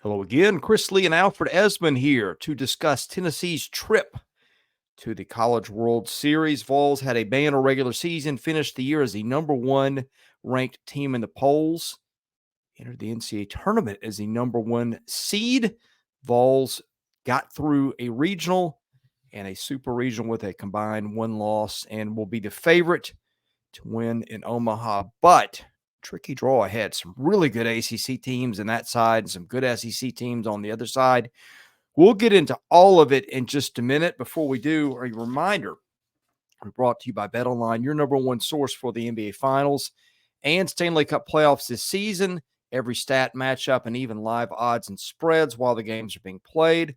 Hello again. Chris Lee and Alfred Ezman here to discuss Tennessee's trip to the College World Series. Vols had a banner regular season, finished the year as the number one ranked team in the polls, entered the NCAA tournament as the number one seed. Vols got through a regional and a super regional with a combined one loss and will be the favorite to win in Omaha. But tricky draw ahead. Some really good ACC teams on that side and some good SEC teams on the other side. We'll get into all of it in just a minute. Before we do, a reminder, we're brought to you by BetOnline, your number one source for the NBA Finals and Stanley Cup playoffs this season. Every stat, matchup, and even live odds and spreads while the games are being played.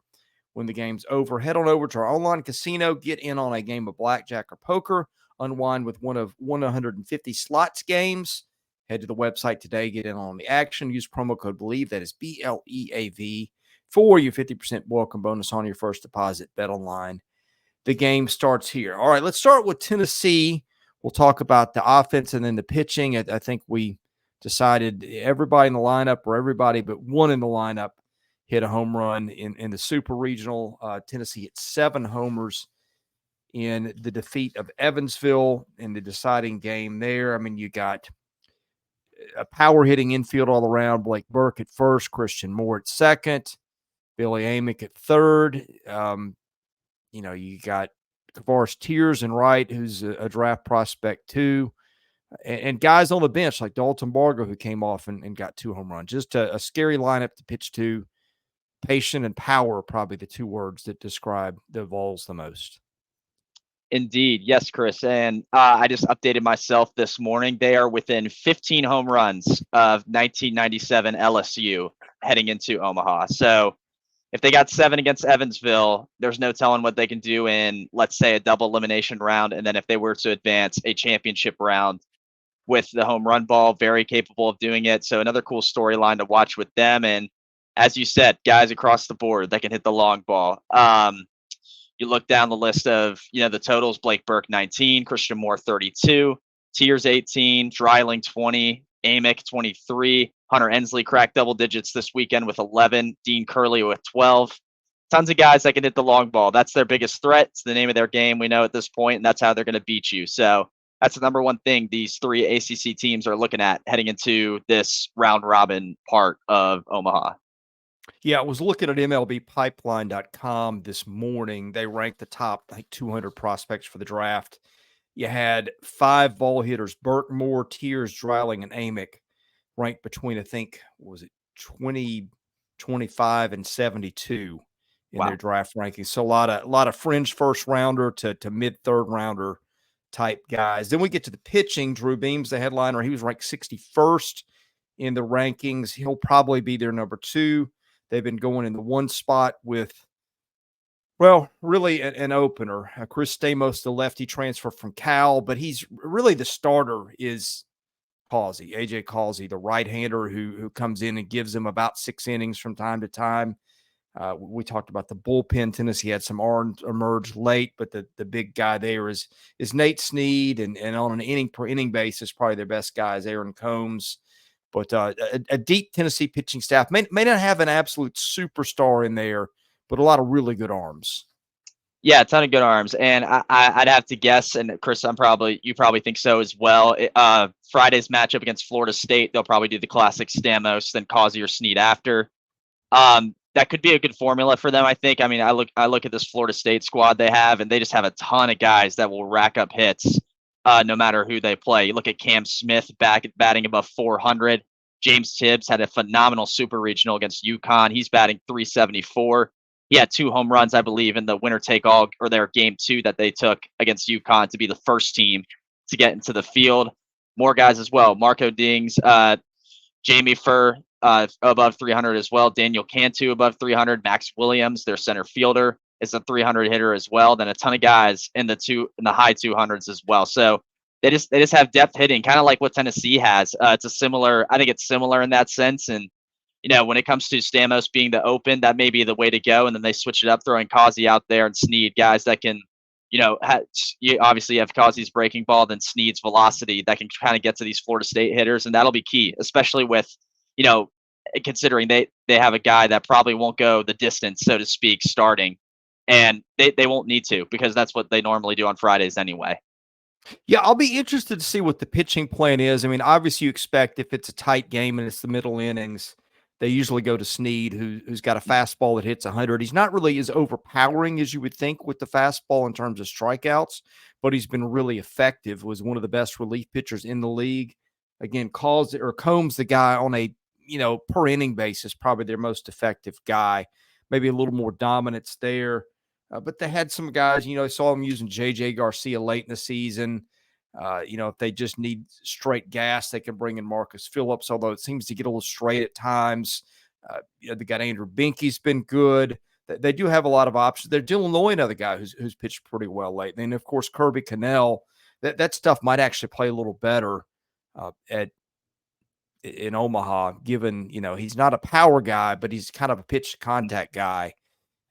When the game's over, head on over to our online casino, get in on a game of blackjack or poker, unwind with one of 150 slots games. Head to the website today, get in on the action. Use promo code BELIEVE, that is BLEAV, for your 50% welcome bonus on your first deposit. BetOnline. The game starts here. All right, let's start with Tennessee. We'll talk about the offense and then the pitching. I think we decided everybody in the lineup, or everybody but one in the lineup, hit a home run in the Super Regional. Tennessee hit 7 homers in the defeat of Evansville in the deciding game there. I mean, you got a power-hitting infield all around. Blake Burke at first, Christian Moore at second, Billy Amick at third. You got Tavares Tears in right, who's a draft prospect too. And guys on the bench like Dalton Bargo, who came off and got 2 home runs. Just a scary lineup to pitch to. Patient and power are probably the 2 words that describe the Vols the most. Indeed. Yes, Chris. And I just updated myself this morning. They are within 15 home runs of 1997 LSU heading into Omaha. So if they got 7 against Evansville, there's no telling what they can do in, let's say, a double elimination round. And then if they were to advance a championship round with the home run ball, very capable of doing it. So another cool storyline to watch with them. And as you said, guys across the board that can hit the long ball. You look down the list of, the totals: Blake Burke 19, Christian Moore 32, Tears 18, Dreiling 20, Amick 23, Hunter Ensley cracked double digits this weekend with 11, Dean Curley with 12. Tons of guys that can hit the long ball. That's their biggest threat. It's the name of their game, we know at this point, and that's how they're going to beat you. So that's the number one thing these 3 ACC teams are looking at heading into this round robin part of Omaha. Yeah, I was looking at MLBpipeline.com this morning. They ranked the top 200 prospects for the draft. You had 5 ball hitters: Burke, Moore, Tears, Dreiling, and Amick, ranked between, I think, 20, 25, and 72 in their draft rankings. So a lot of fringe first rounder to mid third rounder type guys. Then we get to the pitching. Drew Beam's the headliner. He was ranked 61st in the rankings. He'll probably be their number 2. They've been going in the 1 spot with, really an opener. Chris Stamos, the lefty, transfer from Cal, but he's really the starter is Causey, AJ Causey, the right-hander who comes in and gives them about 6 innings from time to time. We talked about the bullpen. Tennessee had some arms emerge late, but the big guy there is Nate Snead, and on an inning per inning basis, probably their best guy is Aaron Combs. But a deep Tennessee pitching staff may not have an absolute superstar in there, but a lot of really good arms. Yeah, a ton of good arms. And I'd have to guess, and Chris, you probably think so as well. Friday's matchup against Florida State, they'll probably do the classic Stamos, then Causey or Snead after. That could be a good formula for them, I think. I mean, I look at this Florida State squad they have, and they just have a ton of guys that will rack up hits no matter who they play. You look at Cam Smith batting above 400. James Tibbs had a phenomenal super regional against UConn. He's batting 374. He had 2 home runs, I believe, in the winner-take-all, or their game 2 that they took against UConn to be the first team to get into the field. More guys as well: Marco Dings, Jamie Furr above 300 as well, Daniel Cantu above 300, Max Williams, their center fielder, is a 300 hitter as well. Then a ton of guys in the high 200s as well. So they just have depth hitting, kind of like what Tennessee has. I think it's similar in that sense. And when it comes to Stamos being the open, that may be the way to go. And then they switch it up, throwing Causey out there and Snead, guys that can, you obviously have Causey's breaking ball, then Snead's velocity that can kind of get to these Florida State hitters. And that'll be key, especially with, considering they have a guy that probably won't go the distance, so to speak, starting. And they won't need to because that's what they normally do on Fridays anyway. Yeah, I'll be interested to see what the pitching plan is. I mean, obviously, you expect if it's a tight game and it's the middle innings, they usually go to Snead, who's got a fastball that hits 100. He's not really as overpowering as you would think with the fastball in terms of strikeouts, but he's been really effective. Was one of the best relief pitchers in the league. Again, Combs the guy on a per inning basis, probably their most effective guy. Maybe a little more dominance there. But they had some guys, saw them using J.J. Garcia late in the season. If they just need straight gas, they can bring in Marcus Phillips, although it seems to get a little straight at times. They got Andrew Binke's been good. They do have a lot of options. They're Dylan Loy, another guy who's pitched pretty well lately. And, of course, Kirby Cannell. That stuff might actually play a little better in Omaha, given, he's not a power guy, but he's kind of a pitch contact guy.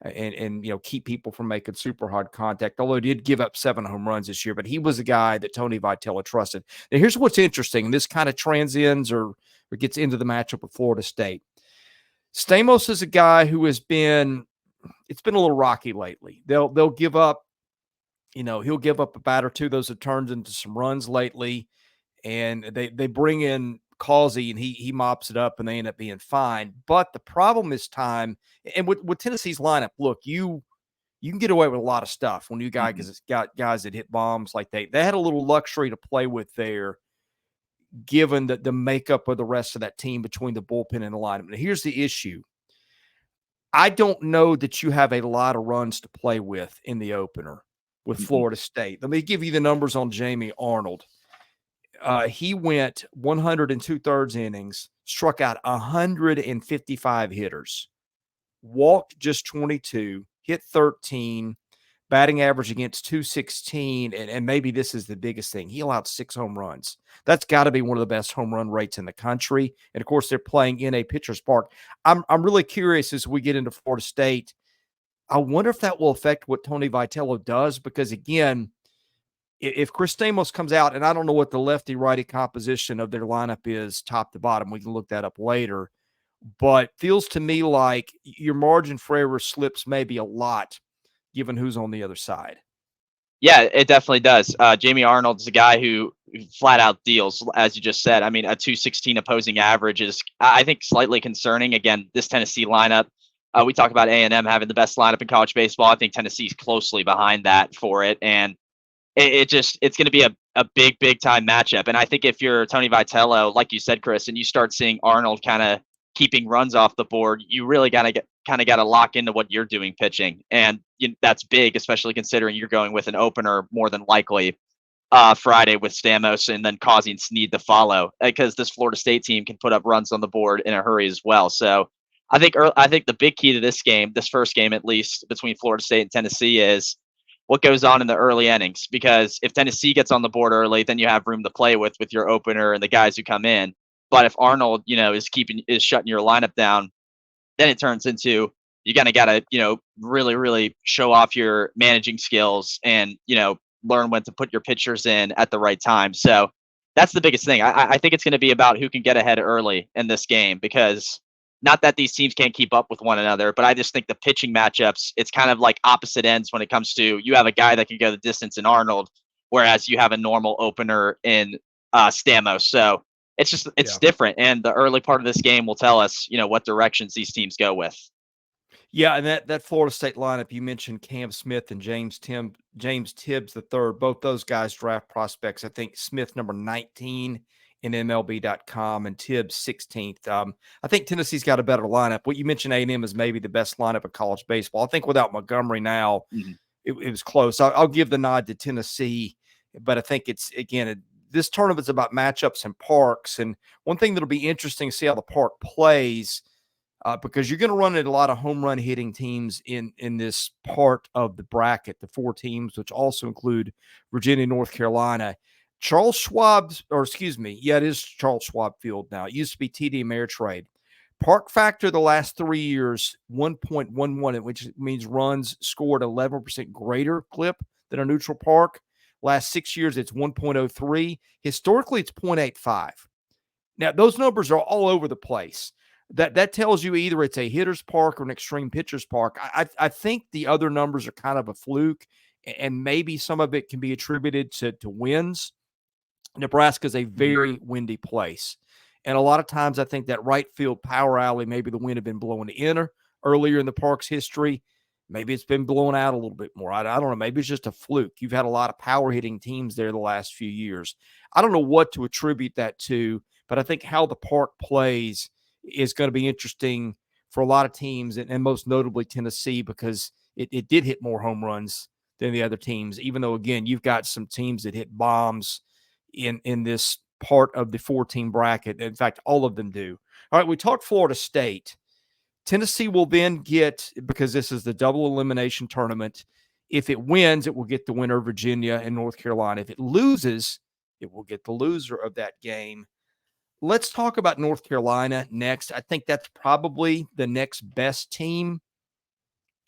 And keep people from making super hard contact, although he did give up 7 home runs this year. But he was a guy that Tony Vitello trusted. Now, here's what's interesting, and this kind of transcends or gets into the matchup with Florida State. Stamos is a guy who it's been a little rocky lately. They'll give up, he'll give up a bat or two. Those have turned into some runs lately. And they bring in Causey, and he mops it up, and they end up being fine. But the problem is time. And with Tennessee's lineup, look, you can get away with a lot of stuff when you guys got guys that hit bombs like they had a little luxury to play with there, given the makeup of the rest of that team between the bullpen and the lineup. Now, here's the issue. I don't know that you have a lot of runs to play with in the opener with Florida State. Let me give you the numbers on Jamie Arnold. He went 100 2/3 innings, struck out 155 hitters, walked just 22, hit 13, batting average against 216, and maybe this is the biggest thing. He allowed 6 home runs. That's got to be one of the best home run rates in the country. And, of course, they're playing in a pitcher's park. I'm really curious as we get into Florida State. I wonder if that will affect what Tony Vitello does because, again, if Chris Stamos comes out, and I don't know what the lefty-righty composition of their lineup is top to bottom. We can look that up later. But feels to me like your margin for error slips maybe a lot given who's on the other side. Yeah, it definitely does. Jamie Arnold's a guy who flat out deals, as you just said. I mean, a 216 opposing average is, I think, slightly concerning. Again, this Tennessee lineup, we talk about A&M having the best lineup in college baseball. I think Tennessee's closely behind that for it. And it's going to be a big time matchup. And I think if you're Tony Vitello, like you said, Chris, and you start seeing Arnold kind of keeping runs off the board, you really got to lock into what you're doing pitching. And that's big, especially considering you're going with an opener more than likely Friday with Stamos and then causing Snead to follow, because this Florida State team can put up runs on the board in a hurry as well. So I think the big key to this game, this first game at least, between Florida State and Tennessee is what goes on in the early innings. Because if Tennessee gets on the board early, then you have room to play with your opener and the guys who come in. But if Arnold, is shutting your lineup down, then it turns into you gotta really show off your managing skills and learn when to put your pitchers in at the right time. So that's the biggest thing. I think it's going to be about who can get ahead early in this game, because not that these teams can't keep up with one another, but I just think the pitching matchups, it's kind of like opposite ends when it comes to, you have a guy that can go the distance in Arnold, whereas you have a normal opener in Stamos. So it's different. And the early part of this game will tell us, what directions these teams go with. Yeah, and that Florida State lineup, you mentioned Cam Smith and James Tibbs III. Both those guys draft prospects. I think Smith number 19 in MLB.com and Tibbs 16th. I think Tennessee's got a better lineup. What you mentioned, A&M is maybe the best lineup of college baseball. I think without Montgomery now, it was close. I'll give the nod to Tennessee, but I think it's, again, this tournament's about matchups and parks. And one thing that'll be interesting to see how the park plays, because you're going to run into a lot of home run hitting teams in this part of the bracket, the 4 teams, which also include Virginia, North Carolina. It is Charles Schwab Field now. It used to be TD Ameritrade. Park factor the last 3 years, 1.11, which means runs scored 11% greater clip than a neutral park. Last 6 years, it's 1.03. Historically, it's 0.85. Now, those numbers are all over the place. that tells you either it's a hitter's park or an extreme pitcher's park. I think the other numbers are kind of a fluke, and maybe some of it can be attributed to winds. Nebraska is a very windy place. And a lot of times I think that right field power alley, maybe the wind had been blowing in earlier in the park's history. Maybe it's been blown out a little bit more. I don't know. Maybe it's just a fluke. You've had a lot of power hitting teams there the last few years. I don't know what to attribute that to, but I think how the park plays is going to be interesting for a lot of teams, and most notably Tennessee, because it did hit more home runs than the other teams, even though, again, you've got some teams that hit bombs in this part of the 14 bracket. In fact, all of them do. All right, we talked Florida State. Tennessee will then get, because this is the double elimination tournament, if it wins, it will get the winner of Virginia and North Carolina. If it loses, it will get the loser of that game. Let's talk about North Carolina next. I think that's probably the next best team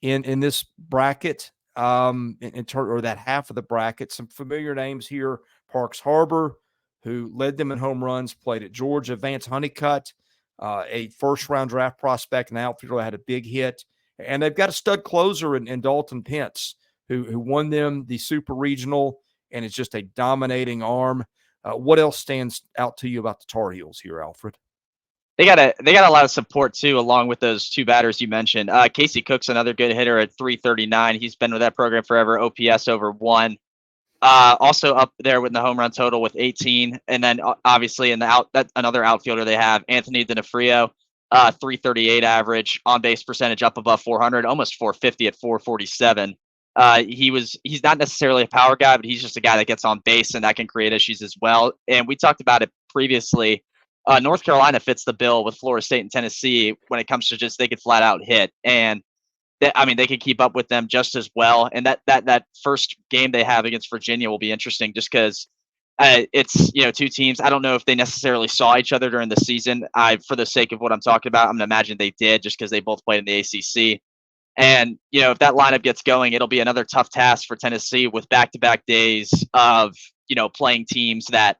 in this bracket, or that half of the bracket. Some familiar names here: Parks Harbor, who led them in home runs, played at Georgia; Vance Honeycutt, a first-round draft prospect and outfielder, had a big hit, and they've got a stud closer in Dalton Pence, who won them the Super Regional and is just a dominating arm. What else stands out to you about the Tar Heels here, Alfred? They got a lot of support too, along with those two batters you mentioned. Casey Cook's another good hitter at 339. He's been with that program forever. OPS over 1. Also up there with the home run total with 18, and then obviously in the another outfielder they have, Anthony D'Onofrio, 338 average, on base percentage up above 400, almost 450 at 447. He's not necessarily a power guy, but he's just a guy that gets on base and that can create issues as well. And we talked about it previously. North Carolina fits the bill with Florida State and Tennessee when it comes to just they could flat out hit, and they can keep up with them just as well. And that first game they have against Virginia will be interesting, just because it's two teams. I don't know if they necessarily saw each other during the season. For the sake of what I'm talking about, I'm gonna imagine they did, just because they both played in the ACC. And if that lineup gets going, it'll be another tough task for Tennessee with back-to-back days of playing teams that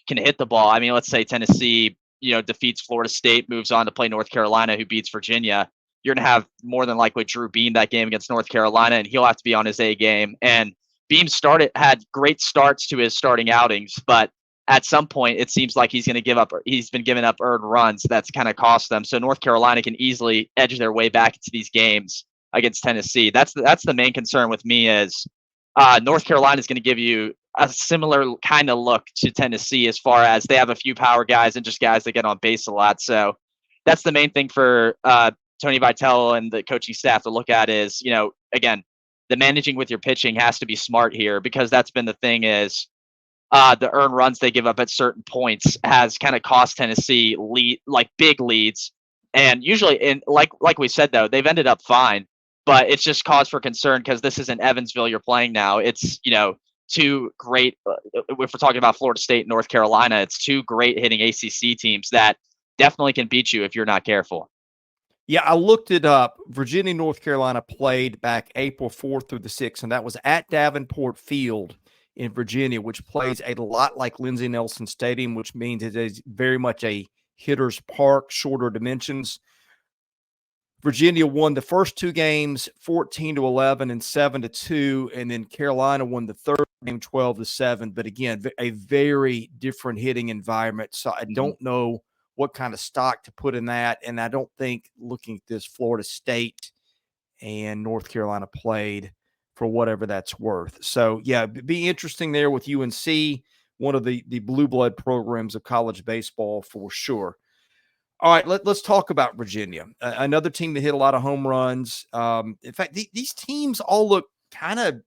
can hit the ball. I mean, let's say Tennessee, defeats Florida State, moves on to play North Carolina, who beats Virginia. You're going to have more than likely Drew Beam that game against North Carolina, and he'll have to be on his A game. And Beam had great starts to his starting outings, but at some point it seems like he's been giving up earned runs. That's kind of cost them. So North Carolina can easily edge their way back into these games against Tennessee. That's the main concern with me is North Carolina is going to give you a similar kind of look to Tennessee, as far as they have a few power guys and just guys that get on base a lot. So that's the main thing for Tony Vitello and the coaching staff to look at is, again, the managing with your pitching has to be smart here, because that's been the thing is the earned runs they give up at certain points has kind of cost Tennessee big leads. And usually, like we said, though, they've ended up fine, but it's just cause for concern because this isn't Evansville you're playing now. It's, two great, if we're talking about Florida State and North Carolina, it's two great hitting ACC teams that definitely can beat you if you're not careful. Yeah, I looked it up. Virginia, North Carolina played back April 4th through the 6th, and that was at Davenport Field in Virginia, which plays a lot like Lindsey Nelson Stadium, which means it is very much a hitter's park, shorter dimensions. Virginia won the first two games 14-11 and 7-2, and then Carolina won the third game 12-7. But again, a very different hitting environment. So I don't know what kind of stock to put in that. And I don't think, looking at this, Florida State and North Carolina played for whatever that's worth. So, yeah, be interesting there with UNC, one of the blue blood programs of college baseball for sure. All right, let's talk about Virginia, another team that hit a lot of home runs. In fact, these teams all look kind of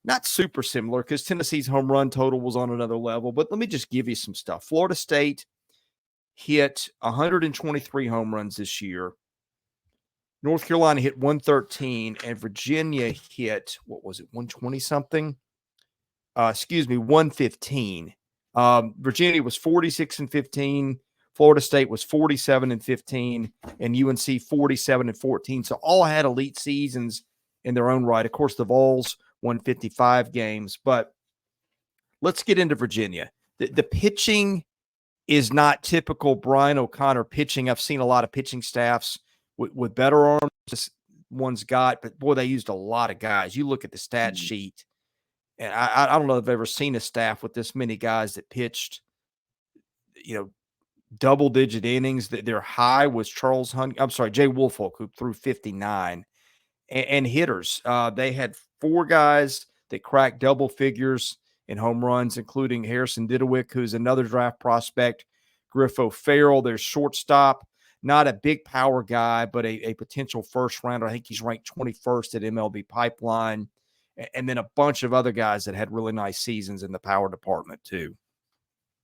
not super similar because Tennessee's home run total was on another level. But let me just give you some stuff. Florida State hit 123 home runs this year. North Carolina hit 113, and Virginia hit, 120-something? 115. Virginia was 46-15. Florida State was 47-15, and UNC 47-14. So all had elite seasons in their own right. Of course, the Vols won 55 games. But let's get into Virginia. The pitching is not typical Brian O'Connor pitching. I've seen a lot of pitching staffs with better arms. This one's got, but boy, they used a lot of guys. You look at the stat sheet, and I don't know if I've ever seen a staff with this many guys that pitched, double-digit innings. Their high was Jay Woolfolk, who threw 59, and hitters. They had 4 guys that cracked double figures in home runs, including Harrison Didewick, who's another draft prospect, Griff O'Farrell, their shortstop, not a big power guy, but a potential first rounder. I think he's ranked 21st at MLB Pipeline, and then a bunch of other guys that had really nice seasons in the power department too.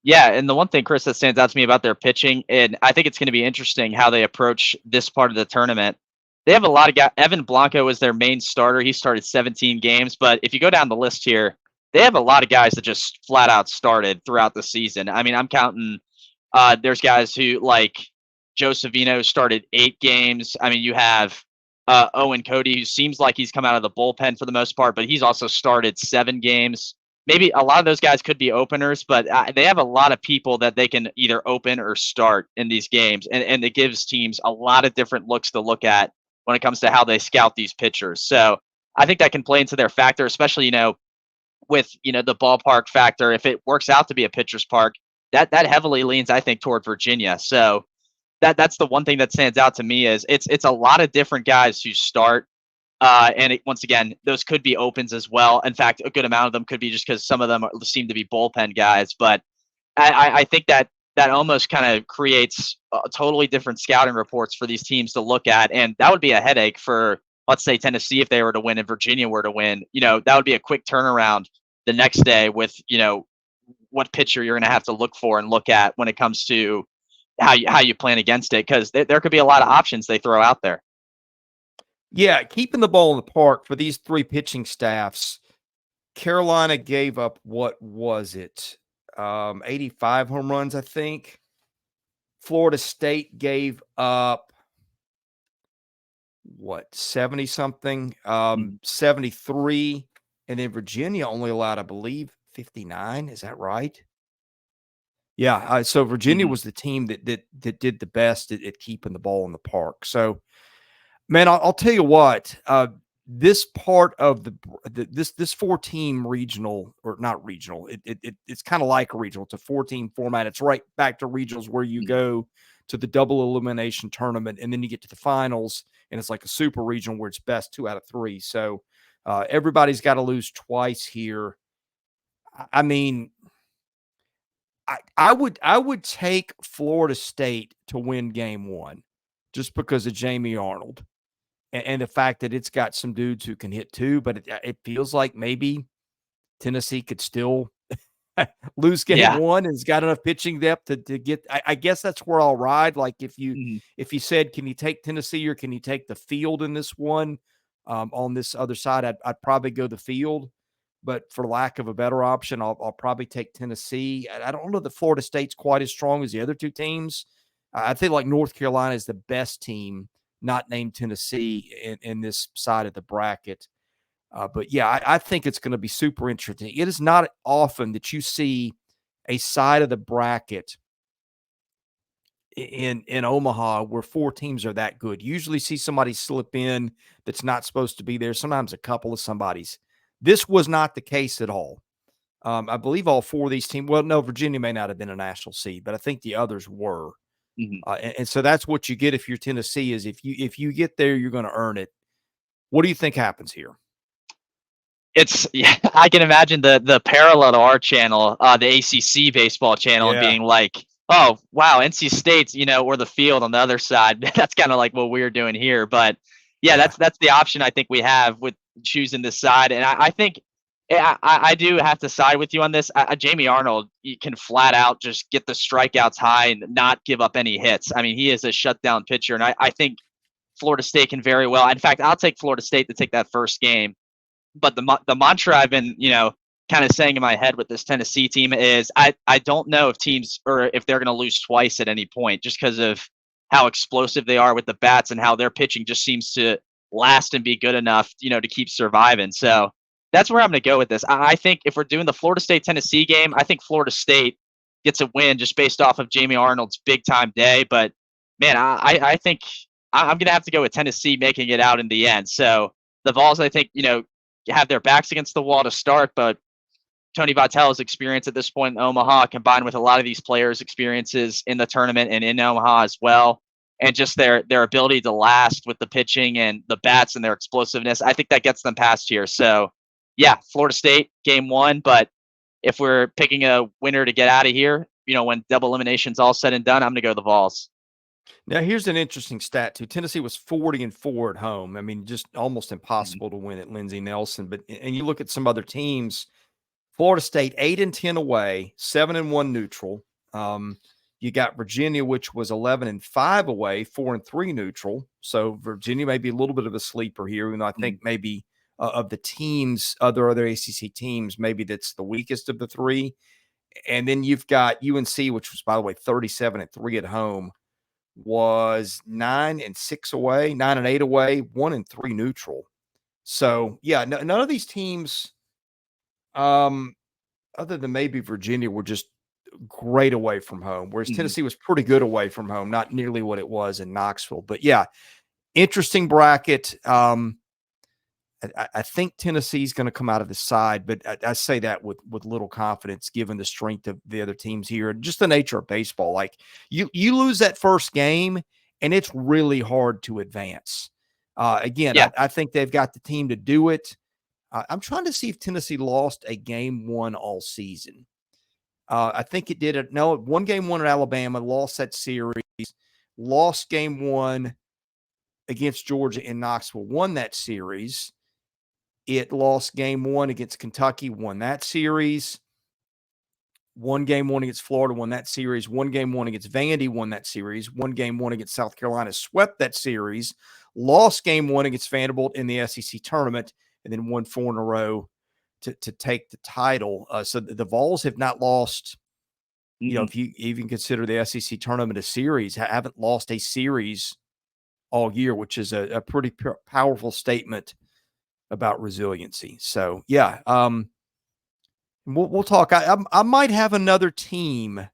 Yeah, and the one thing, Chris, that stands out to me about their pitching, and I think it's going to be interesting how they approach this part of the tournament. They have a lot of guys. Evan Blanco is their main starter. He started 17 games, but if you go down the list here, they have a lot of guys that just flat out started throughout the season. I mean, I'm counting. There's guys who, like Joe Savino, started 8 games. I mean, you have Owen Cody, who seems like he's come out of the bullpen for the most part, but he's also started 7 games. Maybe a lot of those guys could be openers, but they have a lot of people that they can either open or start in these games. And it gives teams a lot of different looks to look at when it comes to how they scout these pitchers. So I think that can play into their factor, especially, with, the ballpark factor. If it works out to be a pitcher's park, that heavily leans, I think, toward Virginia. So that's the one thing that stands out to me is it's a lot of different guys who start. Once again, those could be opens as well. In fact, a good amount of them could be just because some of them seem to be bullpen guys. But I think that almost kind of creates totally different scouting reports for these teams to look at. And that would be a headache for, let's say, Tennessee if they were to win and Virginia were to win. That would be a quick turnaround the next day with, what pitcher you're going to have to look for and look at when it comes to how you plan against it, because there could be a lot of options they throw out there. Yeah, keeping the ball in the park for these 3 pitching staffs. Carolina gave up, what was it? 85 home runs, I think. Florida State gave up, 70 something, 73. And then Virginia only allowed, I believe, 59. Is that right? Yeah. So Virginia was the team that did the best at keeping the ball in the park. So, man, I'll tell you what, this part of this 4-team regional, or not regional, it's kind of like a regional. It's a 4-team format. It's right back to regionals where you go to the double elimination tournament, and then you get to the finals, and it's like a super regional where it's best 2 out of 3. So everybody's got to lose twice here. I mean, I would take Florida State to win game 1 just because of Jamie Arnold. And the fact that it's got some dudes who can hit too, but it feels like maybe Tennessee could still lose game 1 and it's got enough pitching depth to get. I guess that's where I'll ride. Like if you said, can you take Tennessee or can you take the field in this one? On this other side, I'd probably go the field, but for lack of a better option, I'll probably take Tennessee. I don't know that Florida State's quite as strong as the other 2 teams. I think like North Carolina is the best team, not named Tennessee, in this side of the bracket. But yeah, I think it's going to be super interesting. It is not often that you see a side of the bracket in Omaha where 4 teams are that good. You usually see somebody slip in that's not supposed to be there. Sometimes a couple of somebody's. This was not the case at all. I believe all 4 of these teams, well, no, Virginia may not have been a national seed, but I think the others were. And so that's what you get if you're Tennessee, is if you get there, you're going to earn it. What do you think happens here? I can imagine the parallel to our channel, the ACC baseball channel, and being like, oh, wow, NC State's, or the field on the other side. That's kind of like what we're doing here. But yeah, that's the option I think we have with choosing this side. And I think I do have to side with you on this. Jamie Arnold can flat out just get the strikeouts high and not give up any hits. I mean, he is a shutdown pitcher, and I think Florida State can very well. In fact, I'll take Florida State to take that first game. But the mantra I've been, kind of saying in my head with this Tennessee team is I don't know if teams, or if they're going to lose twice at any point, just because of how explosive they are with the bats and how their pitching just seems to last and be good enough, to keep surviving. So that's where I'm going to go with this. I think if we're doing the Florida State-Tennessee game, I think Florida State gets a win just based off of Jamie Arnold's big time day. But man, I think I'm going to have to go with Tennessee making it out in the end. So the Vols, I think, have their backs against the wall to start, but Tony Vitello's experience at this point in Omaha, combined with a lot of these players' experiences in the tournament and in Omaha as well, and just their ability to last with the pitching and the bats and their explosiveness, I think that gets them past here. So, yeah, Florida State game 1, but if we're picking a winner to get out of here, when double elimination's all said and done, I'm going to go the Vols. Now, here's an interesting stat, too. Tennessee was 40-4 at home. I mean, just almost impossible to win at Lindsey Nelson. And you look at some other teams, Florida State 8-10 away, 7-1 neutral. You got Virginia, which was 11-5 away, 4-3 neutral. So Virginia may be a little bit of a sleeper here, even though I think maybe of the teams, other ACC teams, maybe that's the weakest of the three. And then you've got UNC, which was, by the way, 37-3 at home, was 9-6 away, 9-8 away, 1-3 neutral. So yeah, none of these teams, other than maybe Virginia, were just great away from home, whereas Tennessee was pretty good away from home, not nearly what it was in Knoxville. But yeah, interesting bracket. I think Tennessee's going to come out of the side, but I say that with little confidence, given the strength of the other teams here and just the nature of baseball. Like you lose that first game, and it's really hard to advance. Again, Yeah. I think they've got the team to do it. I'm trying to see if Tennessee lost a game 1 all season. I think it did. One game 1 at Alabama, lost that series, lost game 1 against Georgia in Knoxville, won that series. It lost game 1 against Kentucky, won that series. Won game 1 against Florida, won that series. Won game 1 against Vandy, won that series. Won game 1 against South Carolina, swept that series. Lost game 1 against Vanderbilt in the SEC tournament, and then won 4 in a row to take the title. So the Vols have not lost, if you even consider the SEC tournament a series, haven't lost a series all year, which is a pretty powerful statement about resiliency. So yeah, we'll talk. I might have another team.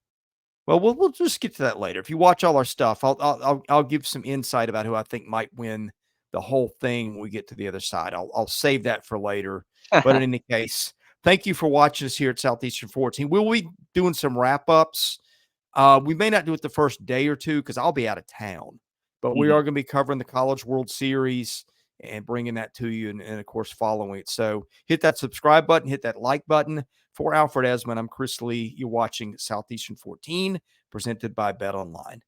Well, we'll just get to that later. If you watch all our stuff, I'll give some insight about who I think might win the whole thing when we get to the other side. I'll save that for later. But in any case, thank you for watching us here at Southeastern 14. We'll be doing some wrap-ups. We may not do it the first day or two because I'll be out of town. But we are going to be covering the College World Series and bringing that to you and, of course, following it. So hit that subscribe button, hit that like button. For Alfred Ezman, I'm Chris Lee. You're watching Southeastern 14, presented by Bet Online.